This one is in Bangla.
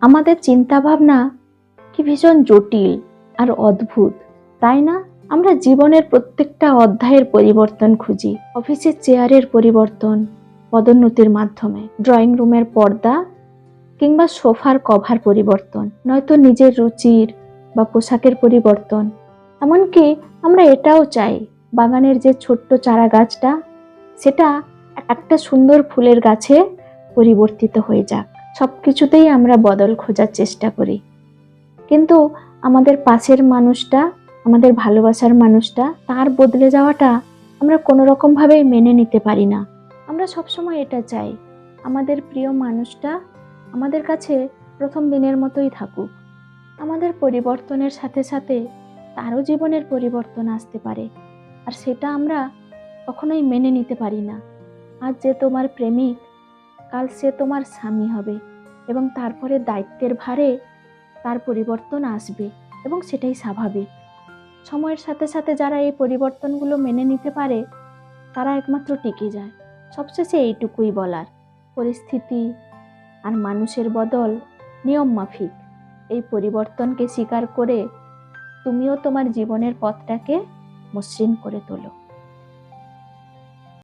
আমাদের চিন্তা ভাবনা কি ভীষণ জটিল আর অদ্ভুত, তাই না? আমরা জীবনের প্রত্যেকটা অধ্যায়ের পরিবর্তন খুঁজি। অফিসের চেয়ারের পরিবর্তন পদোন্নতির মাধ্যমে, ড্রয়িং রুমের পর্দা কিংবা সোফার কভার পরিবর্তন, নয়তো নিজের রুচির বা পোশাকের পরিবর্তন। এমনকি আমরা এটাও চাই বাগানের যে ছোট্ট চারা গাছটা, সেটা একটা সুন্দর ফুলের গাছে পরিবর্তিত হয়ে যাক। সবকিছুতেই আমরা বদল খোঁজার চেষ্টা করি, কিন্তু আমাদের পাশের মানুষটা, আমাদের ভালোবাসার মানুষটা, তার বদলে যাওয়াটা আমরা কোনো রকম ভাবেই মেনে নিতে পারি না। আমরা সবসময় এটা চাই আমাদের প্রিয় মানুষটা আমাদের কাছে প্রথম দিনের মতোই থাকুক। আমাদের পরিবর্তনের সাথে সাথে তারও জীবনের পরিবর্তন আসতে পারে, আর সেটা আমরা কখনোই মেনে নিতে পারি না। আজ যে তোমার প্রেমিক, কাল সে তোমার স্বামী হবে, এবং তারপরে দায়িত্বের ভারে তার পরিবর্তন আসবে, এবং সেটাই স্বাভাবিক। সময়ের সাথে সাথে যারা এই পরিবর্তনগুলো মেনে নিতে পারে তারা একমাত্র টিকে যায়। সবশেষে এইটুকুই বলার, পরিস্থিতি আর মানুষের বদল নিয়ম মাফিক। এই পরিবর্তনকে স্বীকার করে তুমিও তোমার জীবনের পথটাকে মসৃণ করে তোলো।